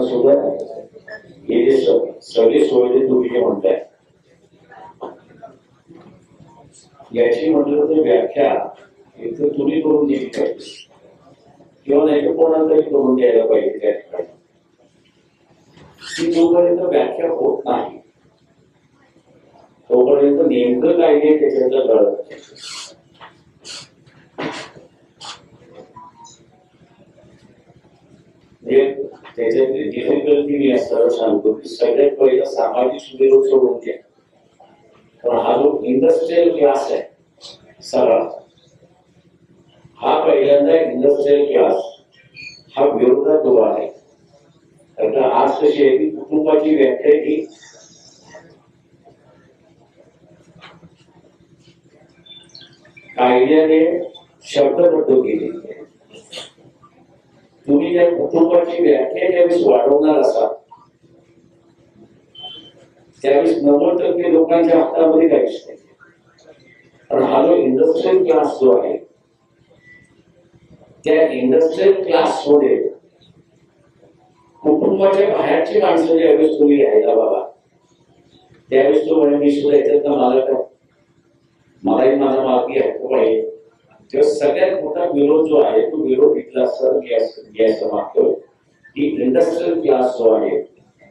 सुद्धा हे जे सगळे सोयरे तुम्ही जे म्हणताय याची म्हटलं तर व्याख्या इथं तुम्ही करून दिली पाहिजे किंवा नाही कोणाला तरी करून द्यायला पाहिजे त्या ठिकाणी. ती जोपर्यंत व्याख्या होत नाही तोपर्यंत नेमकं काय हे त्याच्यात कळत नाही. त्याच्यातली डिफिकल्टी मी असताना सांगतो की सगळ्यात पहिला सामाजिक सुविधा सोडून द्या. पण हा जो इंडस्ट्रियल क्लास आहे सगळा हा पहिल्यांदा इंडस्ट्रियल क्लास हा विरोधात उभा आहे. कारण आज कशी आहे की कुटुंबाची व्याख्या ही कायद्याने शब्दबद्ध केली. तुम्ही त्या कुटुंबाची व्याख्या ज्यावेळेस वाढवणार असाल त्यावेळेस 90% लोकांच्या हातामध्ये काहीच नाही. पण हा जो इंडस्ट्रियल क्लास जो आहे त्या इंडस्ट्रियल क्लास मध्ये कुटुंबाच्या बाहेरची माणसं ज्यावेळेस तुम्ही यायला बाबा त्यावेळेस तो म्हणे मी सुद्धा याच्यात मला काय मलाही माझा मालकी हक्क पाहिजे. तेव्हा सगळ्यात मोठा विरोध जो आहे तो विरोध इथला घ्यायचा मागतो की इंडस्ट्रियल क्लास जो आहे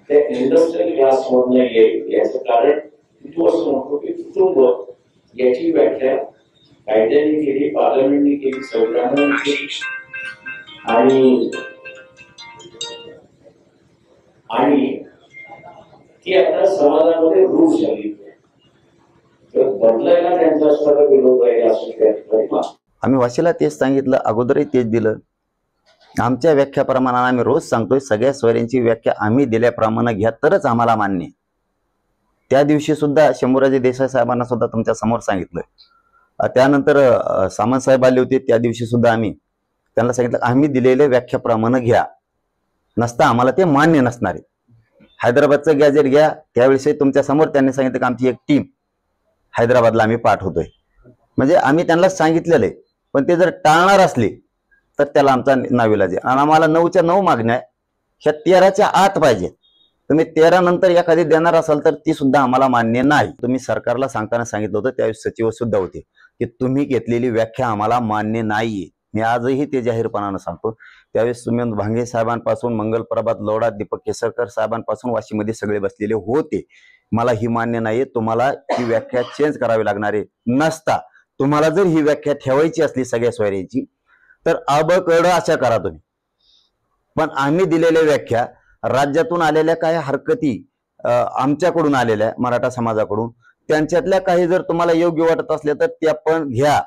त्या इंडस्ट्रियल क्लास मधून येईल. याचं कारण तू असं म्हणतो की कुटुंब याची व्याख्या कायद्याने केली, पार्लमेंटने केली, संविधानाने केली आणि ती आता समाजामध्ये रूढ झाली. बदलायला त्यांचा असणारा विरोध आहे असं त्या ठिकाणी आम्ही वाशीला तेच सांगितलं, अगोदरही तेच दिलं. आमच्या व्याख्याप्रमाणे आम्ही रोज सांगतोय सगळ्या सोयऱ्यांची व्याख्या आम्ही दिल्याप्रमाणे घ्या तरच आम्हाला मान्य. त्या दिवशी सुद्धा शंभूराजे देसाई साहेबांना सुद्धा तुमच्या समोर सांगितलं. त्यानंतर सामंत साहेब आले होते त्या दिवशी सुद्धा आम्ही त्यांना सांगितलं आम्ही दिलेल्या व्याख्याप्रमाणे घ्या, नसता आम्हाला ते मान्य नसणार आहे. हैदराबादचं गॅजेट घ्या त्यावेळेस तुमच्या समोर त्यांनी सांगितलं की आमची एक टीम हैदराबादला आम्ही पाठवतोय. म्हणजे आम्ही त्यांना सांगितलेलं आहे, पण ते जर टाळणार असले तर त्याला आमचा नाविलाज आहे. आणि आम्हाला 9च्या 9 मागण्या ह्या 13च्या आत पाहिजे. तुम्ही 13 नंतर एखादी देणार असाल तर ती सुद्धा आम्हाला मान्य नाही. तुम्ही सरकारला सांगताना सांगितलं होतं त्यावेळेस सचिव सुद्धा होते की तुम्ही घेतलेली व्याख्या आम्हाला मान्य नाहीये. मी आजही ते जाहीरपणानं सांगतो. त्यावेळेस सुमंत भांगे साहेबांपासून मंगलप्रभात लोढा दीपक केसरकर साहेबांपासून वाशीमध्ये सगळे बसलेले होते. मला ही मान्य नाहीये, तुम्हाला ही व्याख्या चेंज करावी लागणार आहे. नसता तुम्हाला जर ही व्याख्या ठेवायची असली सगळ्या सोयऱ्यांची तर अबकड अशा करा तुम्ही. पण आम्ही दिलेल्या व्याख्या राज्यातून आलेल्या काही हरकती आमच्याकडून आलेल्या मराठा समाजाकडून त्यांच्यातल्या काही जर तुम्हाला योग्य वाटत असल्या तर त्या पण घ्या,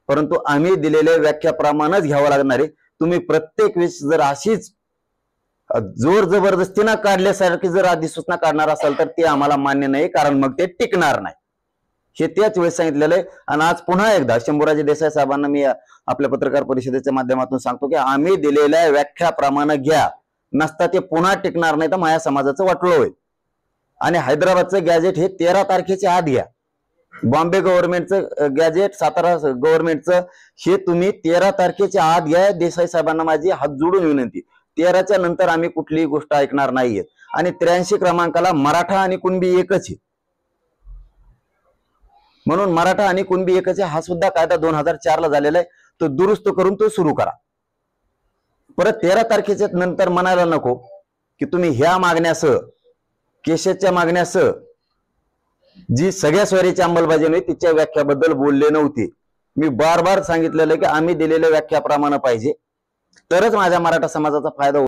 परंतु आम्ही दिलेल्या व्याख्याप्रमाणेच घ्यावं लागणार आहे. तुम्ही प्रत्येक वेळेस जर अशीच जोर जबरदस्तीनं काढल्यासारखी जर अधिसूचना काढणार असाल तर ते आम्हाला मान्य नाही, कारण मग ते टिकणार नाही. हे त्याच वेळेस सांगितलेलं आहे. आणि आज पुन्हा एकदा शंभूराजे देसाई साहेबांना मी आपल्या पत्रकार परिषदेच्या माध्यमातून सांगतो की आम्ही दिलेल्या व्याख्याप्रमाणे घ्या, नसता ते पुन्हा टिकणार नाही तर माझ्या समाजाचं वाटलं होईल. आणि हैदराबादचं गॅजेट हे 13 तारखेच्या आत घ्या. बॉम्बे गव्हर्नमेंटचं गॅजेट, सातारा गव्हर्नमेंटचं हे तुम्ही 13 तारखेच्या आत घ्या. देसाई साहेबांना माझी हात जोडून विनंती. 13च्या नंतर आम्ही कुठलीही गोष्ट ऐकणार नाहीये. आणि 83 क्रमांकाला मराठा आणि कुणबी एकच आहे, म्हणून मराठा आणि कुणबी एकच आहे. हा सुद्धा कायदा 2004 ला झालेला आहे. तो दुरुस्त करून तो सुरू करा. परत 13 तारखेच्या नंतर म्हणायला नको की तुम्ही ह्या मागण्यासह केशच्या मागण्यासह जी सगळ्या सोयरीची अंमलबजावणी नाही तिच्या व्याख्याबद्दल बोलले नव्हते. मी बार बार सांगितलेलं की आम्ही दिलेल्या व्याख्याप्रमाणे पाहिजे तरच माझ्या मराठा समाजाचा फायदा